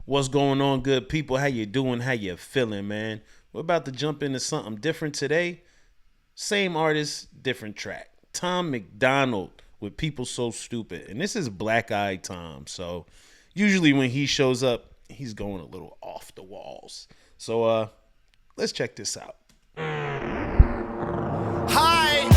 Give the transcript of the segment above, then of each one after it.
What's going on, good people? How you doing? How you feeling, man? We're about to jump into something different today. Same artist, different track. Tom Macdonald with People So Stupid. And this is Black Eyed Tom. So usually when he shows up, he's going a little off the walls. So let's check this out. Hi!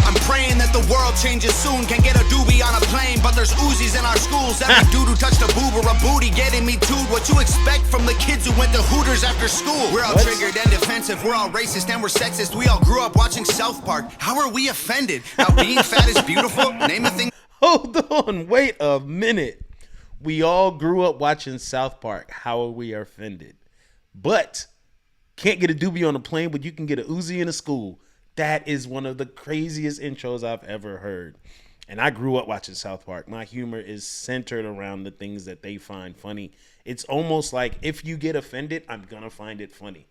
I'm praying that the world changes soon. Can get a doobie on a plane, but there's Uzis in our schools. Every dude who touched a boob or a booty getting me tooed. What you expect from the kids who went to Hooters after school? We're all triggered and defensive. We're all racist and we're sexist. We all grew up watching South Park. How are we offended? Now being fat is beautiful. Name a thing. Hold on, wait a minute. We all grew up watching South Park. How are we offended? But can't get a doobie on a plane, but you can get a Uzi in a school. That is one of the craziest intros I've ever heard. And I grew up watching South Park. My humor is centered around the things that they find funny. It's almost like if you get offended, I'm going to find it funny.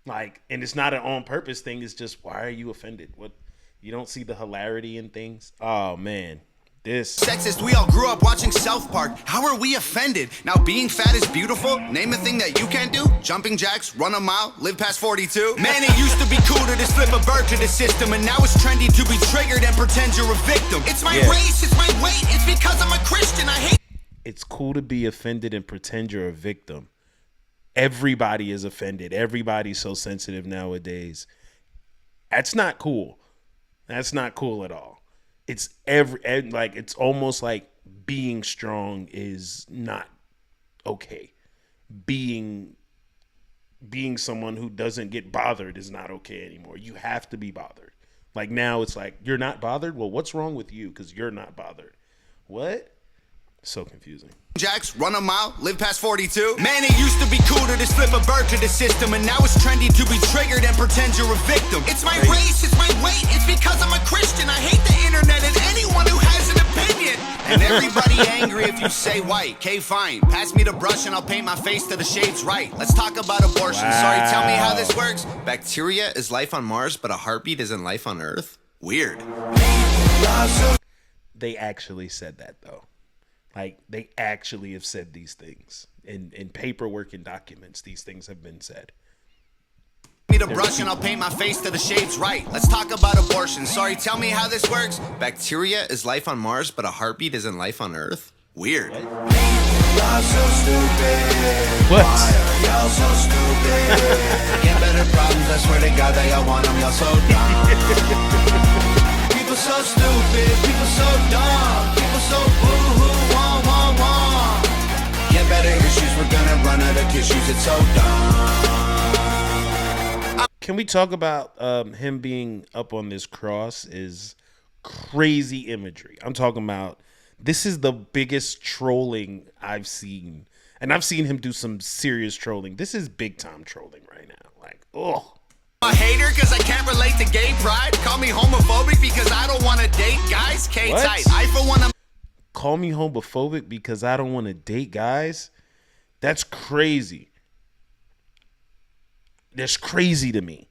Like, and it's not an on purpose thing. It's just, why are you offended? What, you don't see the hilarity in things? Oh, man. This sexist. We all grew up watching South Park. How are we offended? Now being fat is beautiful. Name a thing that you can't do. Jumping jacks, run a mile, live past 42. Man, it used to be cool to just flip a bird to the system, and now it's trendy to be triggered and pretend you're a victim. It's my race, it's my weight, it's because I'm a Christian. I hate. It's cool to be offended and pretend you're a victim. Everybody is offended. Everybody's so sensitive nowadays. That's not cool. That's not cool at all. It's it's almost like being strong is not okay. Being someone who doesn't get bothered is not okay anymore. You have to be bothered. Like now it's like, you're not bothered? Well, what's wrong with you? Because you're not bothered. What? So confusing. Jacks, run a mile, live past 42. Man, it used to be cool to just flip a bird to the system, and now it's trendy to be triggered and pretend you're a victim. It's my race, it's my weight, it's because I'm a Christian. I hate the internet and anyone who has an opinion. And everybody angry if you say white. Okay, fine. Pass me the brush and I'll paint my face to the shades right. Let's talk about abortion. Wow. Sorry, tell me how this works. Bacteria is life on Mars, but a heartbeat isn't life on Earth? Weird. They actually said that, though. Like, they actually have said these things. In paperwork and documents, these things have been said. Me the brush and I'll paint my face to the shades right. Let's talk about abortion. Sorry, tell me how this works. Bacteria is life on Mars, but a heartbeat isn't life on Earth? Weird. What? Y'all so stupid. What? Why are y'all so stupid? Get better problems, I swear to God that y'all want them. Y'all so dumb. People so stupid, people so dumb, people so boo-hoo, wah, wah, wah. Get better issues, we're gonna run out of tissues, it's so dumb. Can we talk about him being up on this cross is crazy imagery. I'm talking about, this is the biggest trolling I've seen. And I've seen him do some serious trolling. This is big time trolling right now. Like, oh. A hater because I can't relate to gay pride. Call me homophobic because I don't want to date guys. K-tight. I for one, Call me homophobic because I don't want to date guys? That's crazy. That's crazy to me.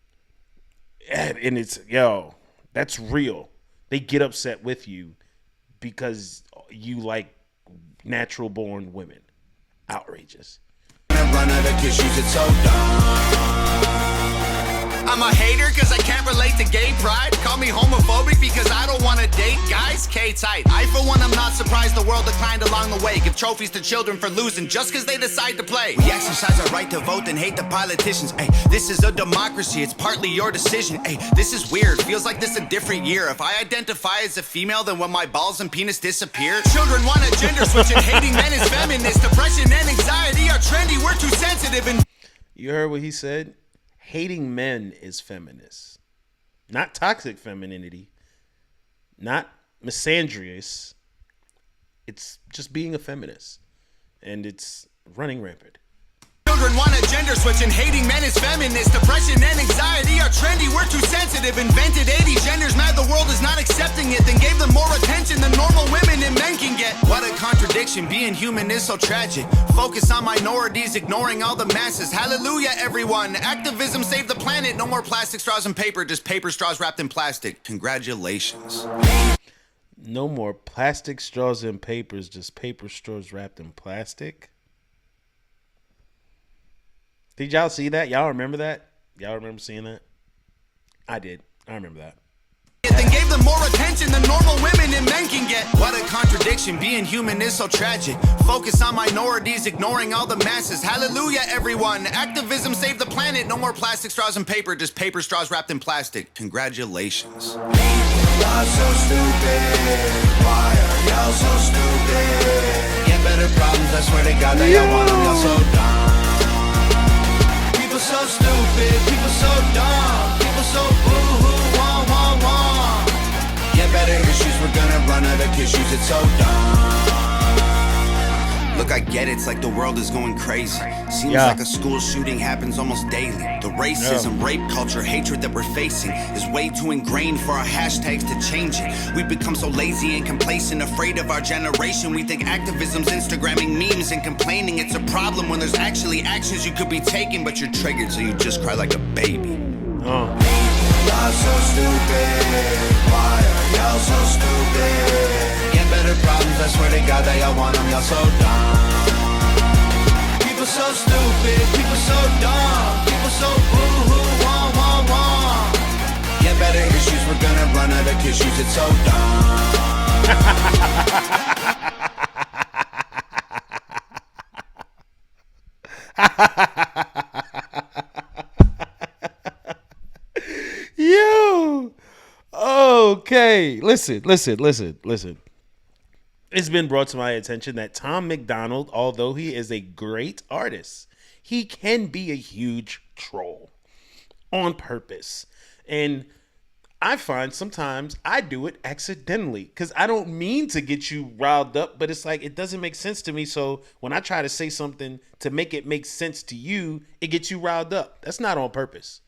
And it's, yo, that's real. They get upset with you because you like natural born women. Outrageous. Run out of tissues, it's so dumb. I'm a hater because I can't relate to gay pride. Call me homophobic because I don't want to date guys. K-tight. I for one, I'm not surprised the world declined along the way. Give trophies to children for losing just because they decide to play. We exercise our right to vote and hate the politicians. Ay, this is a democracy, it's partly your decision. Ay, this is weird, feels like this a different year. If I identify as a female, then when my balls and penis disappear. Children want a gender switch and hating men is feminist. Depression and anxiety are trendy, we're too sensitive and... You heard what he said? Hating men is feminist. Not toxic femininity. Not misandrous. It's just being a feminist. And it's running rampant. Children want a gender switch and hating men is feminist. Depression and anxiety are trendy, we're too sensitive. Invented 80 genders, mad the world is not accepting it. Then gave them more attention than normal women and men can get. What a contradiction, being human is so tragic. Focus on minorities, ignoring all the masses. Hallelujah everyone, activism saved the planet. No more plastic straws and paper, just paper straws wrapped in plastic. Congratulations. No more plastic straws and papers, just paper straws wrapped in plastic. Did y'all see that? Y'all remember that? Y'all remember seeing that? I did. I remember that. Then gave them more attention than normal women and men can get. What a contradiction, being human is so tragic. Focus on minorities, ignoring all the masses. Hallelujah, everyone. Activism saved the planet. No more plastic straws and paper, just paper straws wrapped in plastic. Congratulations. People are so stupid. Why are y'all so stupid? Get better problems, I swear to God that y'all want them, y'all so dumb. People so stupid, people so dumb. People so boo-hoo, wah, wah, wah. Get better issues, we're gonna run out of tissues, it's so dumb. Look, I get it, it's like the world is going crazy. Seems like a school shooting happens almost daily. The racism, rape culture, hatred that we're facing is way too ingrained for our hashtags to change it. We've become so lazy and complacent, afraid of our generation. We think activism's Instagramming memes and complaining. It's a problem when there's actually actions you could be taking, but you're triggered, so you just cry like a baby. Y'all so stupid. Why are y'all so stupid? Get better problems, I swear to God that y'all want them, y'all so dumb. People so stupid, people so dumb. People so boo-hoo, wah, wah, wah. Get better issues, we're gonna run out of tissues, it's so dumb. Yo, okay. Listen. It's been brought to my attention that Tom Macdonald, although he is a great artist, he can be a huge troll on purpose. And I find sometimes I do it accidentally because I don't mean to get you riled up, but it's like it doesn't make sense to me. So when I try to say something to make it make sense to you, it gets you riled up. That's not on purpose.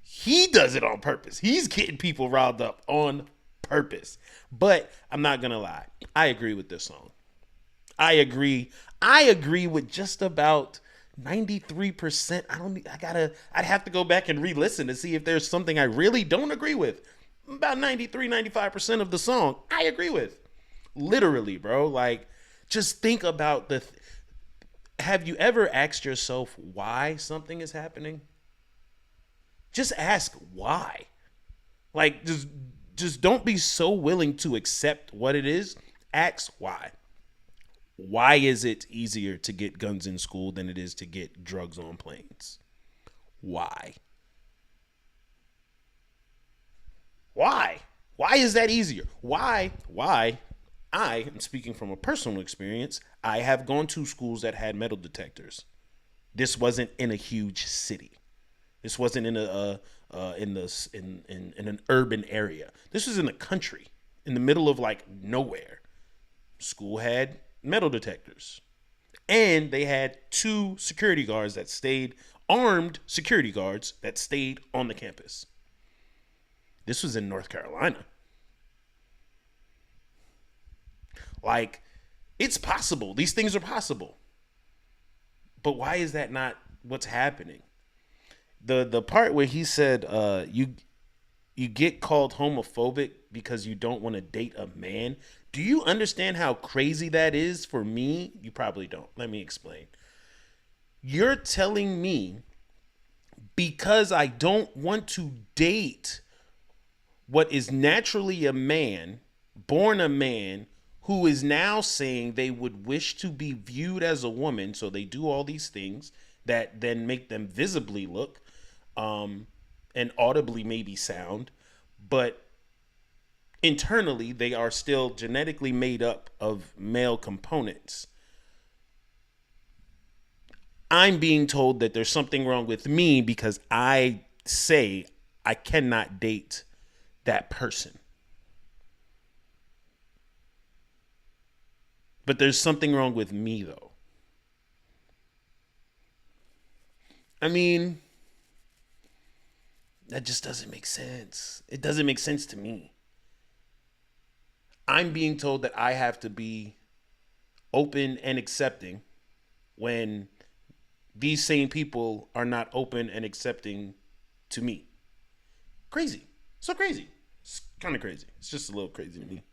He does it on purpose. He's getting people riled up on purpose. But I'm not going to lie. I agree with this song. I agree with just about 93%. I'd have to go back and re-listen to see if there's something I really don't agree with. About 95% of the song I agree with. Literally, bro. Like, just think about have you ever asked yourself why something is happening? Just ask why. Like, just don't be so willing to accept what it is. Ask why. Why is it easier to get guns in school than it is to get drugs on planes? Why? Why? Why is that easier? Why? I am speaking from a personal experience. I have gone to schools that had metal detectors. This wasn't in a huge city. This wasn't in an urban area. This was in the country, in the middle of like nowhere. School had metal detectors, and they had two security guards that stayed, armed security guards that stayed on the campus. This was in North Carolina. Like, it's possible. These things are possible. But why is that not what's happening? The part where he said you get called homophobic because you don't want to date a man. Do you understand how crazy that is for me? You probably don't. Let me explain. You're telling me because I don't want to date what is naturally a man, born a man, who is now saying they would wish to be viewed as a woman, so they do all these things that then make them visibly look and audibly maybe sound, but internally they are still genetically made up of male components. I'm being told that there's something wrong with me because I say I cannot date that person. But there's something wrong with me, though. I mean, that just doesn't make sense. It doesn't make sense to me. I'm being told that I have to be open and accepting when these same people are not open and accepting to me. Crazy. So crazy. It's kind of crazy. It's just a little crazy to me.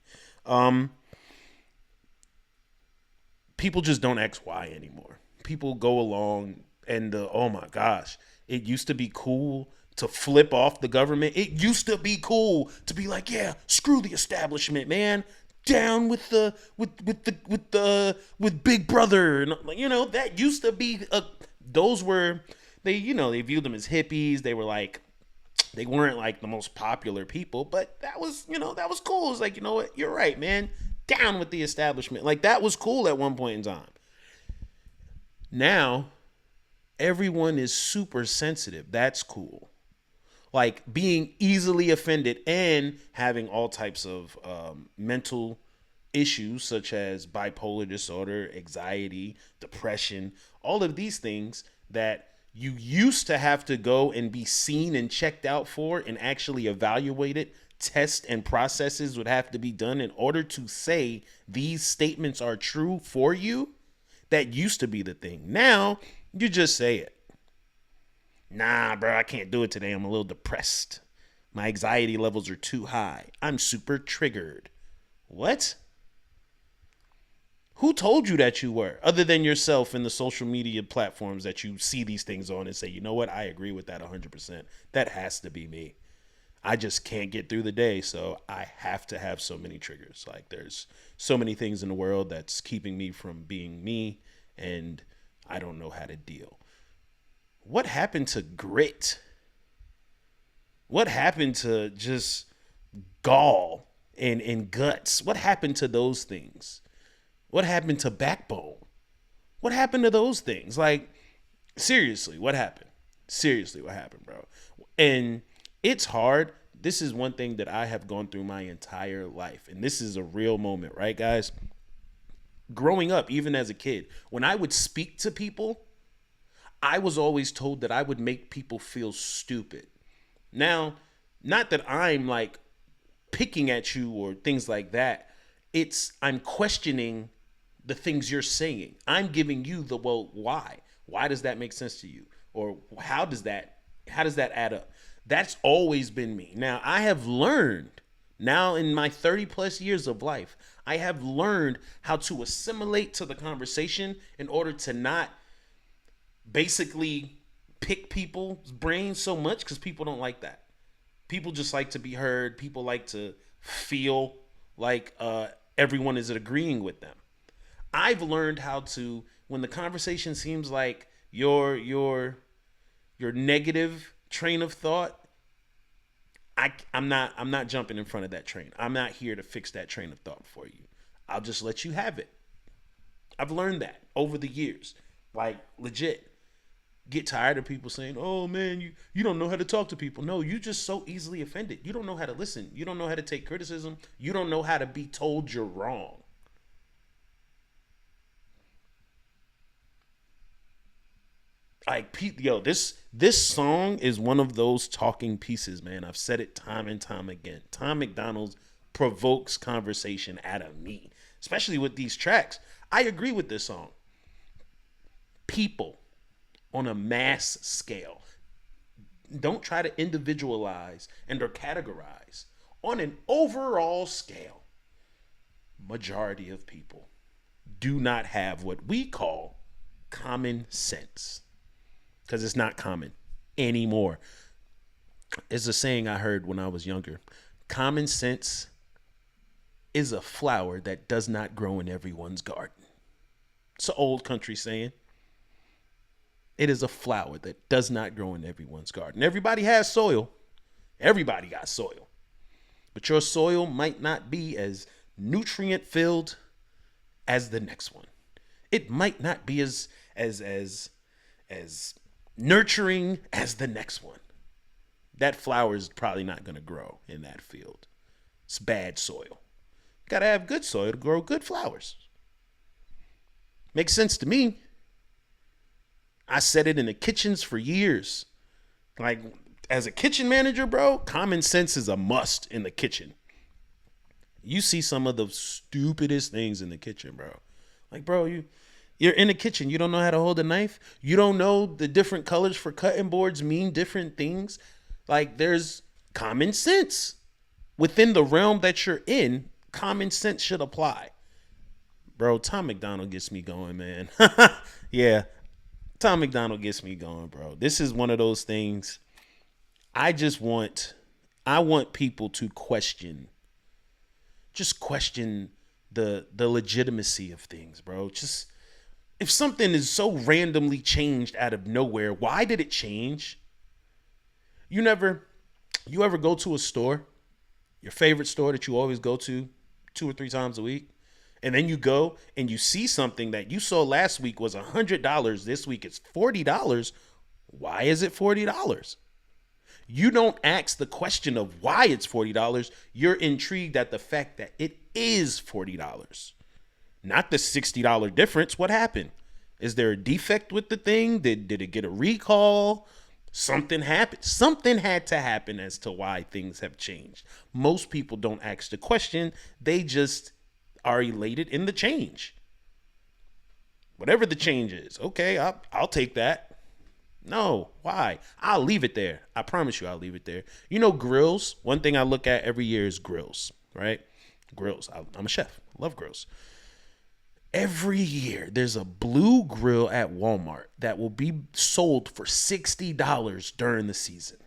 People just don't ask why anymore. People go along And oh my gosh, it used to be cool to flip off the government. It used to be cool to be like, yeah, screw the establishment, man. Down with the with Big Brother, and that used to be those were they viewed them as hippies. They were like they weren't like the most popular people, but that was that was cool. It's like, you know what, you're right, man. Down with the establishment. Like that was cool at one point in time. Now everyone is super sensitive. That's cool. Like being easily offended and having all types of mental issues such as bipolar disorder, anxiety, depression, all of these things that you used to have to go and be seen and checked out for and actually evaluated. Tests and processes would have to be done in order to say these statements are true for you. That used to be the thing. Now you just say it. Nah, bro, I can't do it today. I'm a little depressed. My anxiety levels are too high. I'm super triggered. What? Who told you that you were? Other than yourself and the social media platforms that you see these things on and say, you know what? I agree with that 100%. That has to be me. I just can't get through the day, so I have to have so many triggers. Like there's so many things in the world that's keeping me from being me, and I don't know how to deal. What happened to grit? What happened to just gall and guts? What happened to those things? What happened to backbone? What happened to those things? Like, seriously, what happened? Seriously, what happened, bro? And it's hard. This is one thing that I have gone through my entire life. And this is a real moment, right, guys? Growing up, even as a kid, when I would speak to people, I was always told that I would make people feel stupid. Now, not that I'm like picking at you or things like that. I'm questioning the things you're saying. I'm giving you why? Why does that make sense to you? Or how does that add up? That's always been me. Now, I have learned, now in my 30 plus years of life, I have learned how to assimilate to the conversation in order to not basically pick people's brains so much, because people don't like that. People just like to be heard. People like to feel like everyone is agreeing with them. I've learned how to, when the conversation seems like your negative train of thought, I'm not jumping in front of that train. I'm not here to fix that train of thought for you. I'll just let you have it. I've learned that over the years. Like, legit. Get tired of people saying, oh man, you don't know how to talk to people. No, you just so easily offended. You don't know how to listen. You don't know how to take criticism. You don't know how to be told you're wrong. Like, this song is one of those talking pieces, man. I've said it time and time again. Tom Macdonald provokes conversation out of me, especially with these tracks. I agree with this song. People on a mass scale. Don't try to individualize and or categorize. On an overall scale, majority of people do not have what we call common sense, because it's not common anymore. It's a saying I heard when I was younger. Common sense is a flower that does not grow in everyone's garden. It's an old country saying. It is a flower that does not grow in everyone's garden. Everybody has soil. Everybody got soil. But your soil might not be as nutrient filled as the next one. It might not be as nurturing as the next one. That flower is probably not going to grow in that field. It's bad soil. Got to have good soil to grow good flowers. Makes sense to me. I said it in the kitchens for years. Like, as a kitchen manager, bro, common sense is a must in the kitchen. You see some of the stupidest things in the kitchen, bro. Like, bro, you're in the kitchen. You don't know how to hold a knife. You don't know the different colors for cutting boards mean different things. Like, there's common sense. Within the realm that you're in, common sense should apply. Bro, Tom Macdonald gets me going, man. Yeah. Tom Macdonald gets me going, bro. This is one of those things. I want people to question the legitimacy of things, bro. Just if something is so randomly changed out of nowhere, why did it change? You ever go to a store, your favorite store that you always go to 2 or 3 times a week, and then you go and you see something that you saw last week was $100. This week it's $40. Why is it $40? You don't ask the question of why it's $40. You're intrigued at the fact that it is $40. Not the $60 difference. What happened? Is there a defect with the thing? Did it get a recall? Something happened. Something had to happen as to why things have changed. Most people don't ask the question. They just are elated in the change. Whatever the change is. Okay, I'll take that. No, why? I'll leave it there. I promise you I'll leave it there. You know, grills. One thing I look at every year is grills, right? Grills. I'm a chef. I love grills. Every year there's a blue grill at Walmart that will be sold for $60 during the season.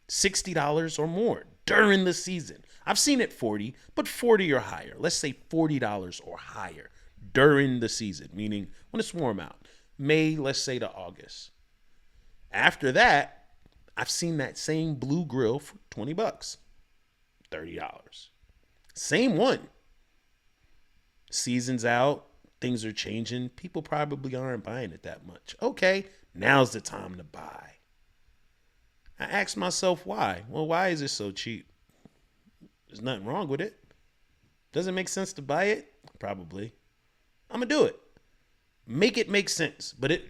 $60 or more during the season. I've seen it 40, but 40 or higher. Let's say $40 or higher during the season, meaning when it's warm out. May, let's say to August. After that, I've seen that same blue grill for $20, $30. Same one. Season's out, things are changing. People probably aren't buying it that much. Okay, now's the time to buy. I asked myself why. Well, why is it so cheap? There's nothing wrong with it. Does it make sense to buy it? Probably. I'm going to do it. Make it make sense. But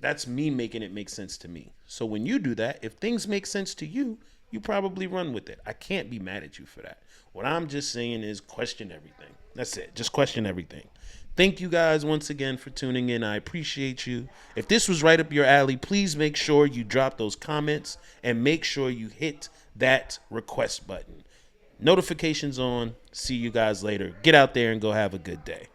that's me making it make sense to me. So when you do that, if things make sense to you, you probably run with it. I can't be mad at you for that. What I'm just saying is question everything. That's it. Just question everything. Thank you guys once again for tuning in. I appreciate you. If this was right up your alley, please make sure you drop those comments and make sure you hit that request button. Notifications on. See you guys later. Get out there and go have a good day.